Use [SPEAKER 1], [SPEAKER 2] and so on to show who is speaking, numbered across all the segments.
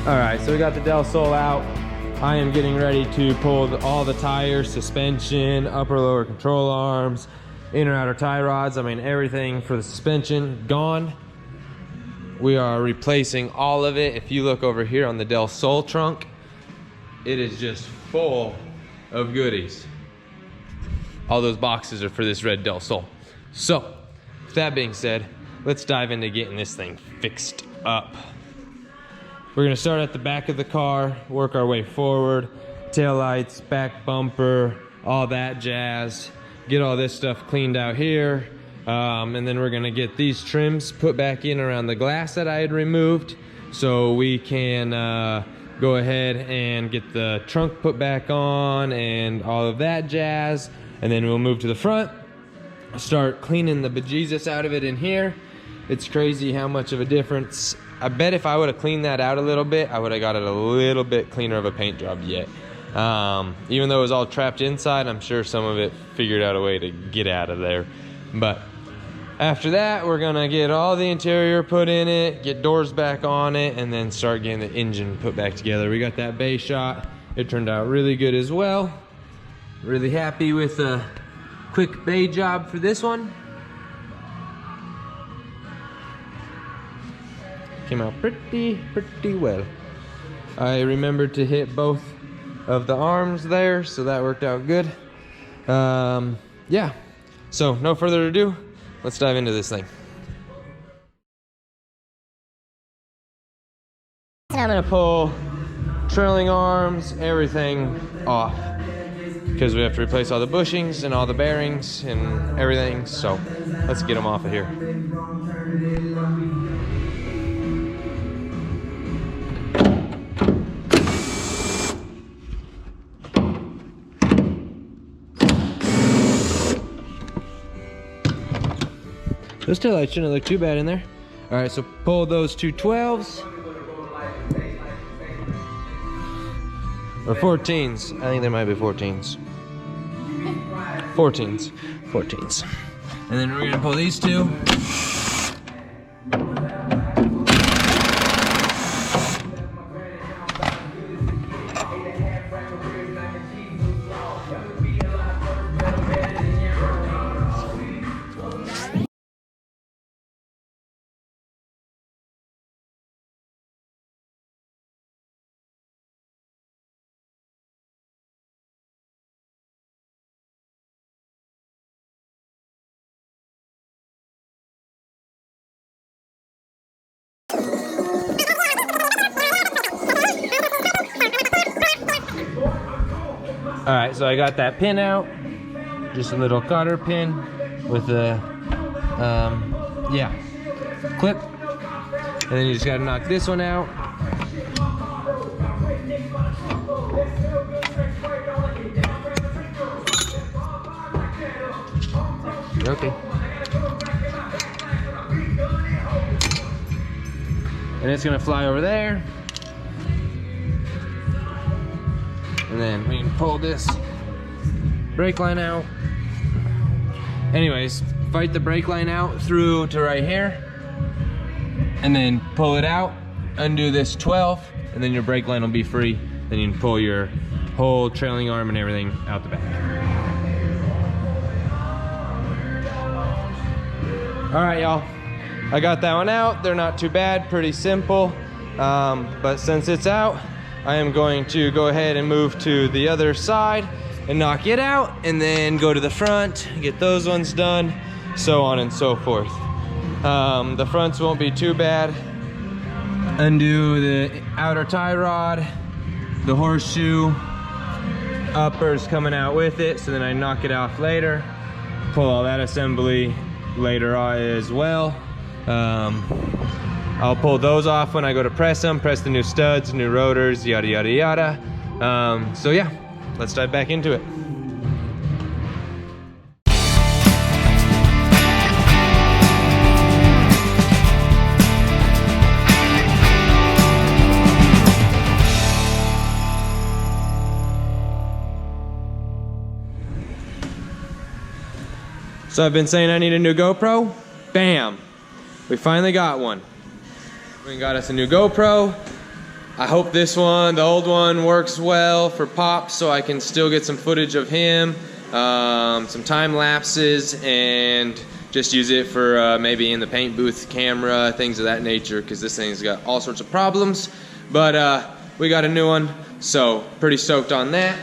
[SPEAKER 1] All right, so we got the Del Sol out. I am getting ready to pull all the tires, suspension, upper lower control arms, inner outer tie rods. I mean, everything for the suspension gone. We are replacing all of it. If you look over here on the Del Sol trunk, it is just full of goodies. All those boxes are for this red Del Sol. So, with that being said, let's dive into getting this thing fixed up. We're gonna start at the back of the car, work our way forward, taillights, back bumper, all that jazz. Get all this stuff cleaned out here. And then we're gonna get these trims put back in around the glass that I had removed, so we can go ahead and get the trunk put back on and all of that jazz. And then we'll move to the front, start cleaning the bejesus out of it in here. It's crazy how much of a difference. I bet if I would have cleaned that out a little bit, I would have got it a little bit cleaner of a paint job yet. Even though it was all trapped inside, I'm sure some of it figured out a way to get out of there. But after that, we're gonna get all the interior put in it, get doors back on it, and then start getting the engine put back together. We got that bay shot. It turned out really good as well. Really happy with the quick bay job for this one. Came out pretty well. I remembered to hit both of the arms there, so that worked out good. Yeah, so no further ado, let's dive into this thing. I'm gonna pull trailing arms, everything off, because we have to replace all the bushings and all the bearings and everything, so let's get them off of here. Those taillights shouldn't look too bad in there. All right, so pull those two 12s. Or 14s. I think there might be 14s. 14s. And then we're gonna pull these two. All right, so I got that pin out, just a little cotter pin with a, clip. And then you just gotta knock this one out. Okay. And it's gonna fly over there. And then we can pull this brake line out. Anyways, fight the brake line out through to right here. And then pull it out, undo this 12, and then your brake line will be free. Then you can pull your whole trailing arm and everything out the back. All right, y'all. I got that one out. They're not too bad, pretty simple. But since it's out, I am going to go ahead and move to the other side and knock it out, and then go to the front, get those ones done, so on and so forth. The fronts won't be too bad. Undo the outer tie rod, the horseshoe, uppers coming out with it, so then I knock it off later. Pull all that assembly later on as well. I'll pull those off when I go to press them, press the new studs, new rotors, yada, yada, yada. So yeah, let's dive back into it. So I've been saying I need a new GoPro. Bam, we finally got one. We got us a new GoPro. I hope this one, the old one, works well for Pop so I can still get some footage of him, some time lapses, and just use it for maybe in the paint booth camera, things of that nature, because this thing's got all sorts of problems. But we got a new one, so pretty stoked on that.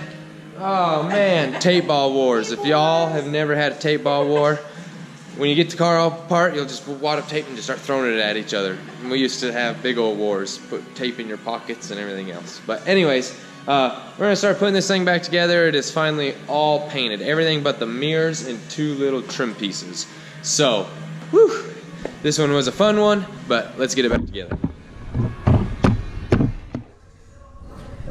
[SPEAKER 1] Oh man, tape ball wars. If y'all have never had a tape ball war, when you get the car all apart, you'll just wad up tape and just start throwing it at each other. And we used to have big old wars, put tape in your pockets and everything else. But anyways, we're gonna start putting this thing back together. It is finally all painted, everything but the mirrors and 2 little trim pieces. So, whew, this one was a fun one, but let's get it back together.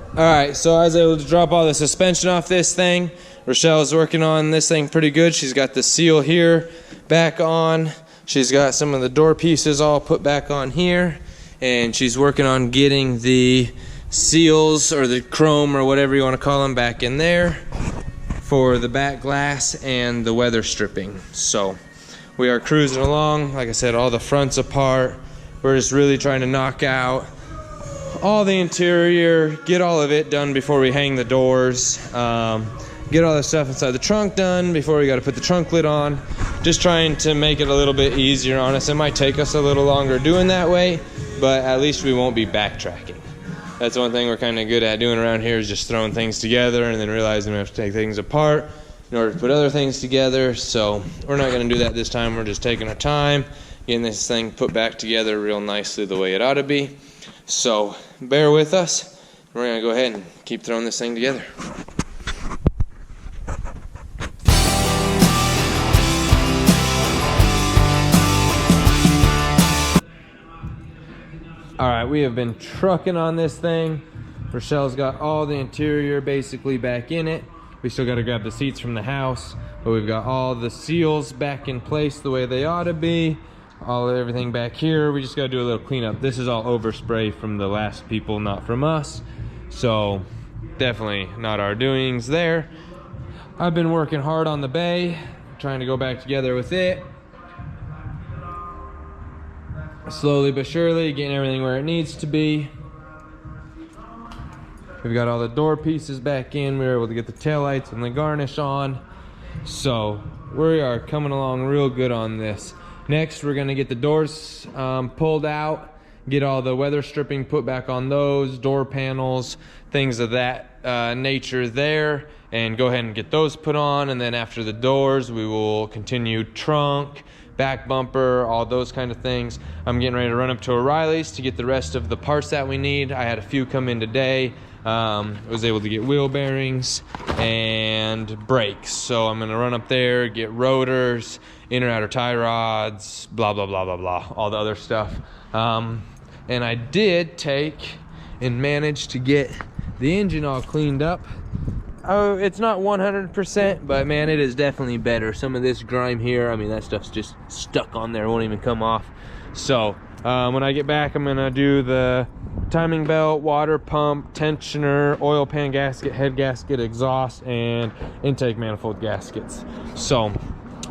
[SPEAKER 1] Alright, so I was able to drop all the suspension off this thing. Rochelle's working on this thing pretty good. She's got the seal here back on. She's got some of the door pieces all put back on here. And she's working on getting the seals or the chrome or whatever you want to call them back in there for the back glass and the weather stripping. So we are cruising along. Like I said, all the fronts apart. We're just really trying to knock out all the interior, get all of it done before we hang the doors, get all the stuff inside the trunk done before we got to put the trunk lid on. Just trying to make it a little bit easier on us. It might take us a little longer doing that way, but at least we won't be backtracking. That's one thing we're kind of good at doing around here, is just throwing things together and then realizing we have to take things apart in order to put other things together. So we're not going to do that this time. We're just taking our time, getting this thing put back together real nicely the way it ought to be. So bear with us. We're going to go ahead and keep throwing this thing together. Alright, we have been trucking on this thing. Rochelle's got all the interior basically back in it. We still got to grab the seats from the house, but we've got all the seals back in place the way they ought to be. Everything back here, we just got to do a little cleanup. This is all overspray from the last people, not from us. So definitely not our doings there. I've been working hard on the bay, trying to go back together with it. Slowly but surely, getting everything where it needs to be. We've got all the door pieces back in. We were able to get the taillights and the garnish on. So we are coming along real good on this. Next, we're gonna get the doors pulled out, get all the weather stripping put back on those, door panels, things of that nature there, and go ahead and get those put on. And then after the doors, we will continue trunk, back bumper, all those kind of things. I'm getting ready to run up to O'Reilly's to get the rest of the parts that we need. I had a few come in today. Was able to get wheel bearings and brakes. So I'm gonna run up there, get rotors, inner outer tie rods, blah, blah, blah, blah, blah, all the other stuff. And I did take and manage to get the engine all cleaned up. Oh, it's not 100%, but man, it is definitely better. Some of this grime here, I mean, that stuff's just stuck on there, won't even come off. So when I get back, I'm gonna do the timing belt, water pump, tensioner, oil pan gasket, head gasket, exhaust, and intake manifold gaskets. So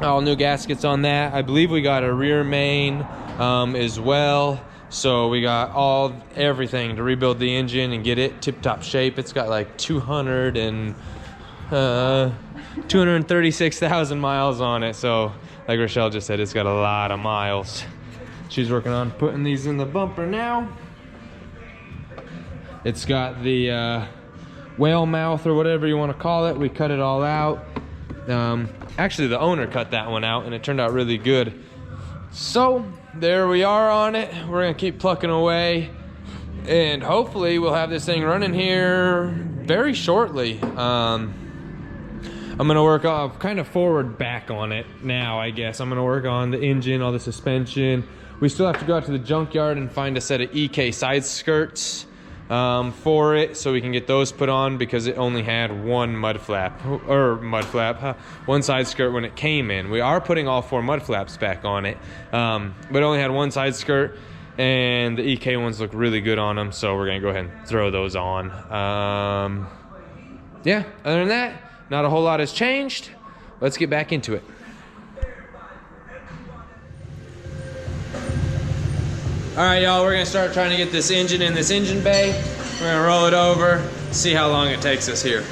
[SPEAKER 1] all new gaskets on that. I believe we got a rear main as well. So we got everything to rebuild the engine and get it tip-top shape. It's got like 236,000 miles on it. So like Rochelle just said, it's got a lot of miles. She's working on putting these in the bumper now. It's got the whale mouth or whatever you want to call it. We cut it all out. Actually, the owner cut that one out and it turned out really good. So there we are on it. We're gonna keep plucking away and hopefully we'll have this thing running here very shortly. I'm gonna work off kind of forward back on it now, I guess. I'm gonna work on the engine, all the suspension. We still have to go out to the junkyard and find a set of EK side skirts for it so we can get those put on, because it only had one one side skirt when it came in. We are putting all 4 mud flaps back on it, but it only had one side skirt, and the EK ones look really good on them, so we're gonna go ahead and throw those on. Yeah, other than that, not a whole lot has changed. Let's get back into it. All right, y'all, we're gonna start trying to get this engine in this engine bay. We're gonna roll it over, see how long it takes us here.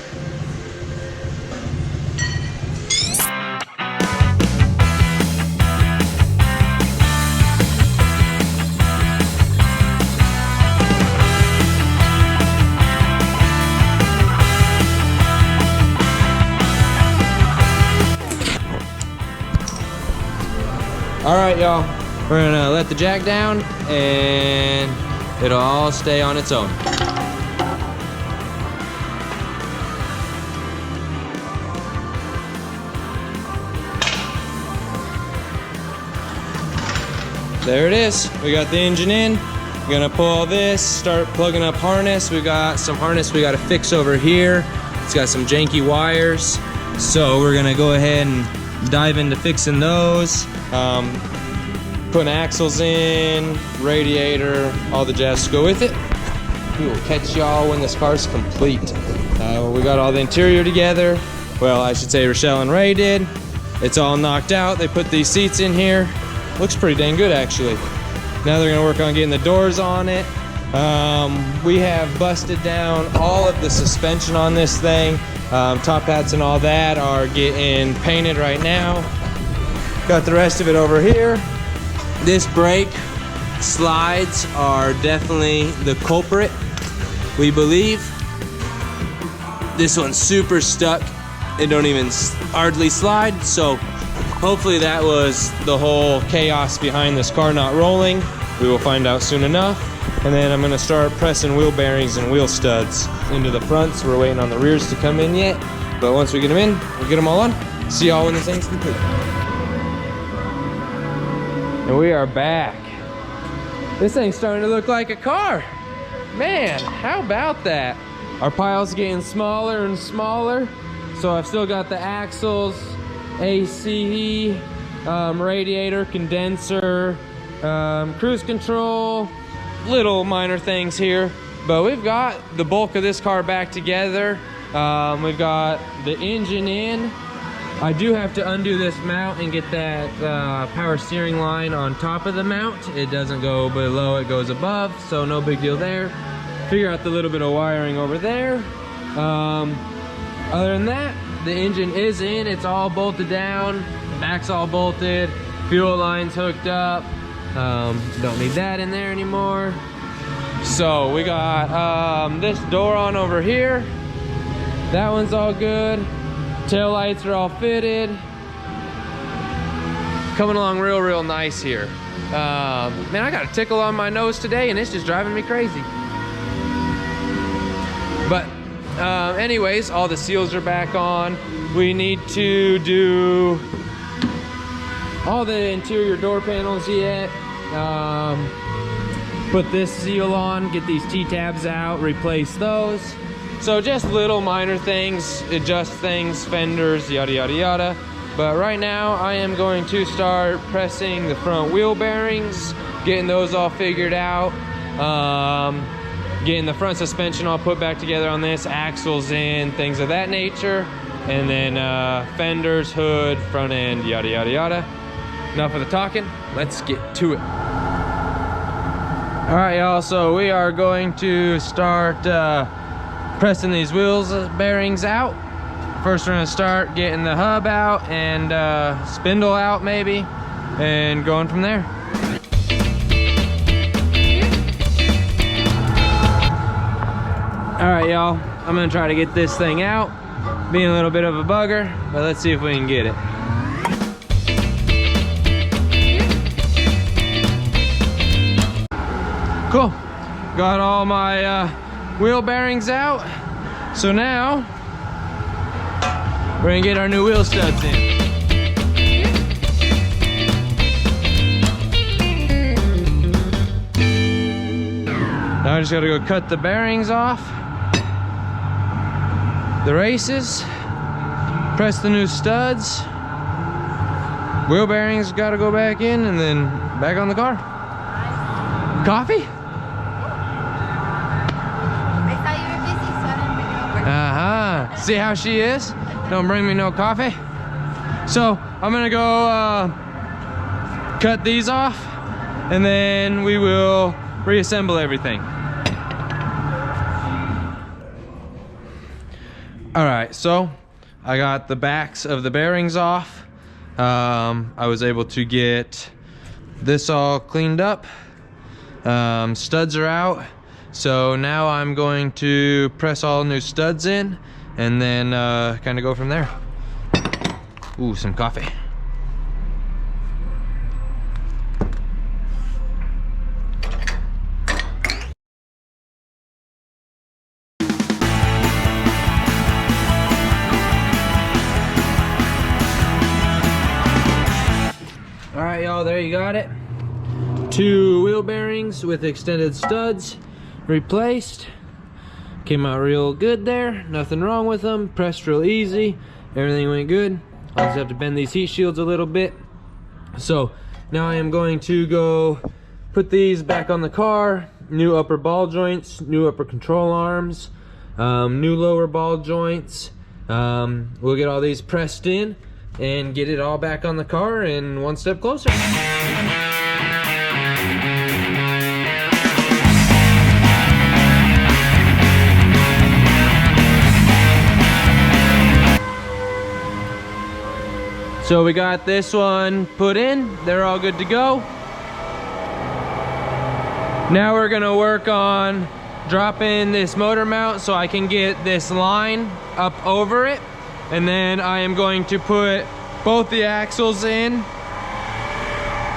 [SPEAKER 1] All right, y'all, we're gonna let the jack down and it'll all stay on its own. There it is. We got the engine in. We're gonna pull all this, start plugging up harness. We got some harness we gotta fix over here. It's got some janky wires. So we're gonna go ahead and dive into fixing those. Putting axles in, radiator, all the jazz to go with it. We will catch y'all when this car's complete. We got all the interior together. Well, I should say Rochelle and Ray did. It's all knocked out. They put these seats in here. Looks pretty dang good, actually. Now they're gonna work on getting the doors on it. We have busted down all of the suspension on this thing. Top hats and all that are getting painted right now. Got the rest of it over here. This brake slides are definitely the culprit, we believe. This one's super stuck. It don't even hardly slide, so hopefully that was the whole chaos behind this car not rolling. We will find out soon enough. And then I'm gonna start pressing wheel bearings and wheel studs into the fronts. We're waiting on the rears to come in yet, but once we get them in, we'll get them all on. See y'all when this thing's complete. And we are back. This thing's starting to look like a car. Man, how about that? Our pile's getting smaller and smaller. So I've still got the axles, AC, radiator, condenser, cruise control, little minor things here. But we've got the bulk of this car back together. We've got the engine in. I do have to undo this mount and get that power steering line on top of the mount. It doesn't go below, it goes above, so no big deal there. Figure out the little bit of wiring over there. Other than that, the engine is in, it's all bolted down, the back's all bolted, fuel line's hooked up. Don't need that in there anymore. So we got this door on over here. That one's all good. Tail lights are all fitted. Coming along real nice here. Man, I got a tickle on my nose today and it's just driving me crazy. But anyways, all the seals are back on. We need to do all the interior door panels yet. Put this seal on, get these T-tabs out, replace those. So just little minor things, adjust things, fenders, yada yada yada. But right now I am going to start pressing the front wheel bearings, getting those all figured out, getting the front suspension all put back together on this, axles in, things of that nature, and then fenders, hood, front end, yada yada yada. Enough of the talking, let's get to it. All right, y'all, so we are going to start pressing these wheels bearings out. First we're gonna start getting the hub out and spindle out maybe, and going from there. All right, y'all, I'm gonna try to get this thing out. Being a little bit of a bugger, but let's see if we can get it. Cool, got all my wheel bearings out. So now we're gonna get our new wheel studs in. Now I just gotta go cut the bearings off, the races, press the new studs, wheel bearings gotta go back in, and then back on the car. Coffee? See how she is? Don't bring me no coffee. So I'm gonna go cut these off, and then we will reassemble everything. All right, so I got the backs of the bearings off. I was able to get this all cleaned up. Studs are out. So now I'm going to press all new studs in and then kind of go from there. Ooh, some coffee. All right, y'all, there you got it. 2 wheel bearings with extended studs replaced. Came out real good there. Nothing wrong with them. Pressed real easy. Everything went good. I just have to bend these heat shields a little bit. So now I am going to go put these back on the car. New upper ball joints, new upper control arms, new lower ball joints. We'll get all these pressed in and get it all back on the car and one step closer. So we got this one put in, they're all good to go. Now we're gonna work on dropping this motor mount so I can get this line up over it. And then I am going to put both the axles in.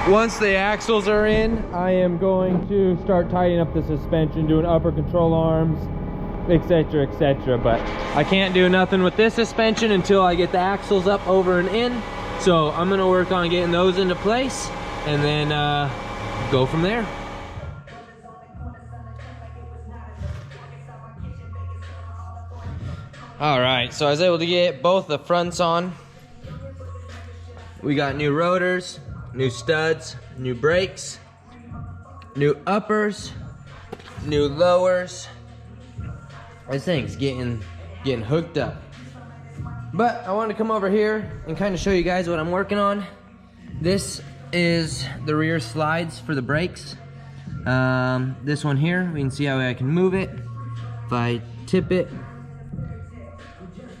[SPEAKER 1] Once the axles are in, I am going to start tightening up the suspension, doing upper control arms, etc, etc. But I can't do nothing with this suspension until I get the axles up, over, and in. So I'm gonna work on getting those into place and then go from there. All right, so I was able to get both the fronts on. We got new rotors, new studs, new brakes, new uppers, new lowers. This thing's getting hooked up. But I wanted to come over here and kind of show you guys what I'm working on. This is the rear slides for the brakes. This one here, we can see how I can move it. If I tip it,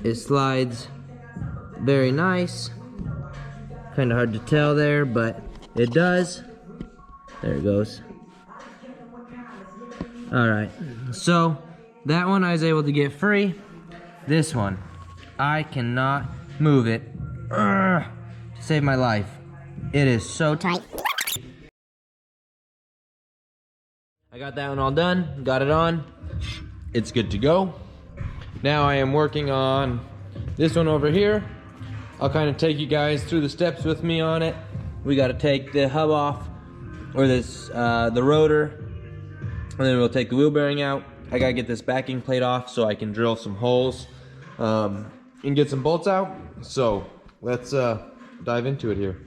[SPEAKER 1] it slides very nice. Kind of hard to tell there, but it does. There it goes. All right, so that one I was able to get free. This one, I cannot move it to save my life. It is so tight. I got that one all done, got it on. It's good to go. Now I am working on this one over here. I'll kind of take you guys through the steps with me on it. We got to take the hub off, or this the rotor, and then we'll take the wheel bearing out. I gotta get this backing plate off so I can drill some holes and get some bolts out. So let's dive into it here.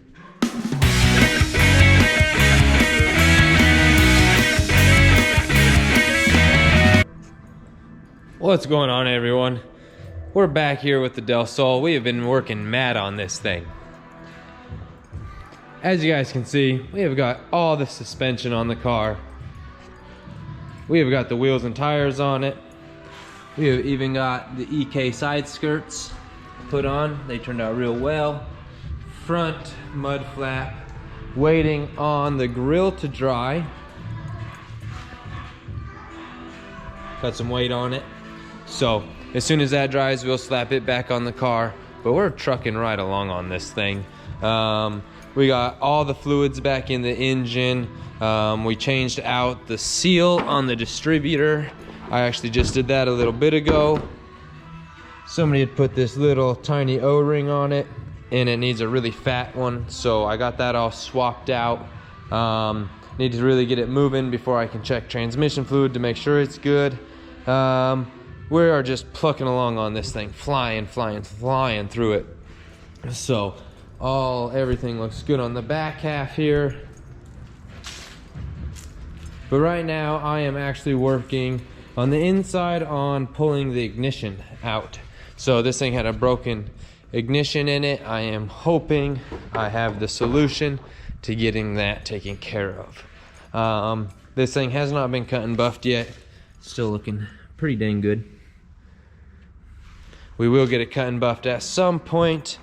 [SPEAKER 1] What's going on, everyone? We're back here with the Del Sol. We have been working mad on this thing. As you guys can see, we have got all the suspension on the car. We have got the wheels and tires on it. We have even got the EK side skirts put on. They turned out real well. Front mud flap waiting on the grill to dry. Got some weight on it. So as soon as that dries, we'll slap it back on the car. But we're trucking right along on this thing. We got all the fluids back in the engine. We changed out the seal on the distributor. I actually just did that a little bit ago. Somebody had put this little tiny O-ring on it and it needs a really fat one, so I got that all swapped out. Need to really get it moving before I can check transmission fluid to make sure it's good. We are just plucking along on this thing, flying through it. So everything looks good on the back half here. But right now I am actually working on the inside on pulling the ignition out. So this thing had a broken ignition in it. I am hoping I have the solution to getting that taken care of. This thing has not been cut and buffed yet. Still looking pretty dang good. We will get it cut and buffed at some point.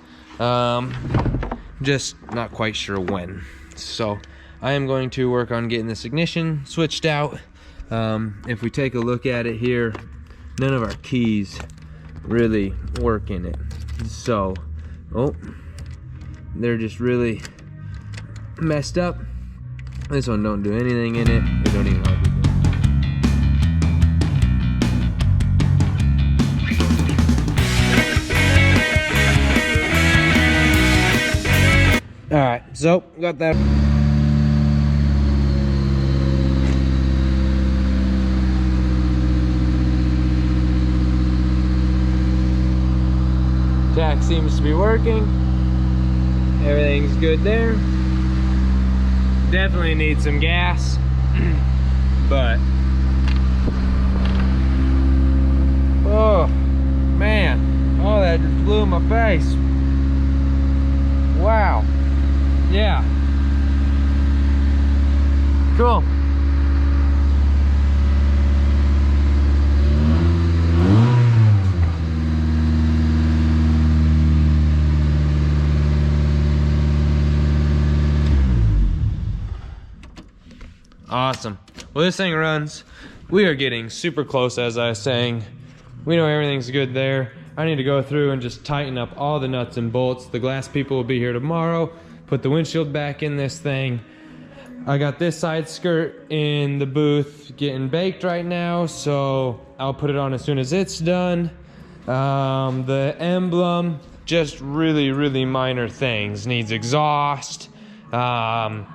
[SPEAKER 1] Just not quite sure when. So I am going to work on getting this ignition switched out. If we take a look at it here, none of our keys really work in it. So, oh, they're just really messed up. This one don't do anything in it. It don't even hardly do. All right, so got that. Jack seems to be working. Everything's good there. Definitely need some gas, but oh man, oh, that just blew in my face. Wow. Yeah. Cool. Awesome. Well, this thing runs. We are getting super close, as I was saying. We know everything's good there. I need to go through and just tighten up all the nuts and bolts. The glass people will be here tomorrow. Put the windshield back in this thing. I got this side skirt in the booth getting baked right now, so I'll put it on as soon as it's done. The emblem, just really minor things. Needs exhaust. Man,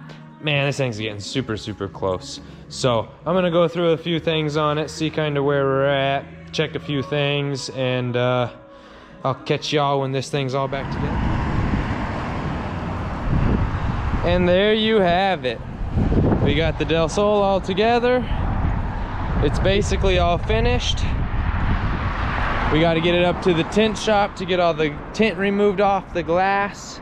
[SPEAKER 1] this thing's getting super close. So I'm gonna go through a few things on it, see kind of where we're at, check a few things, and I'll catch y'all when this thing's all back together. And there you have it. We got the Del Sol all together. It's basically all finished. We got to get it up to the tint shop to get all the tint removed off the glass.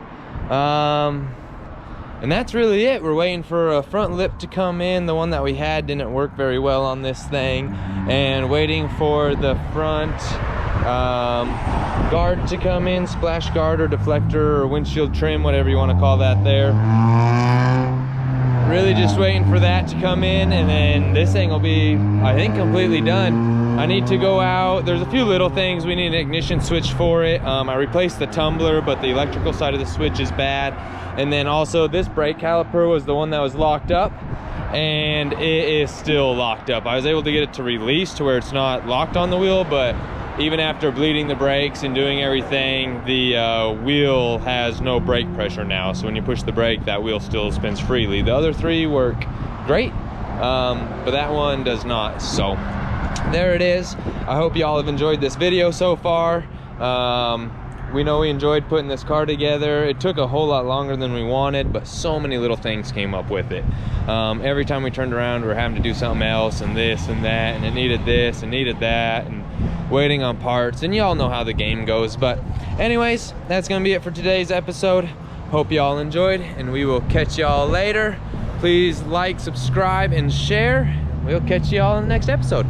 [SPEAKER 1] And that's really it. We're waiting for a front lip to come in. The one that we had didn't work very well on this thing. And waiting for the front guard to come in, splash guard or deflector or windshield trim, whatever you want to call that there. Really just waiting for that to come in, and then this thing will be, I think, completely done. I need to go out. There's a few little things. We need an ignition switch for it. I replaced the tumbler, but the electrical side of the switch is bad. And then also this brake caliper was the one that was locked up, and it is still locked up. I was able to get it to release to where it's not locked on the wheel, but even after bleeding the brakes and doing everything, the wheel has no brake pressure now. So when you push the brake, that wheel still spins freely. The other three work great, but that one does not. So there it is. I hope y'all have enjoyed this video so far. We know we enjoyed putting this car together. It took a whole lot longer than we wanted, but so many little things came up with it. Every time we turned around, we were having to do something else, and this and that, and it needed this and needed that, and waiting on parts, and y'all know how the game goes. But anyways, that's gonna be it for today's episode. Hope y'all enjoyed, and we will catch y'all later. Please like, subscribe, and share. We'll catch y'all in the next episode.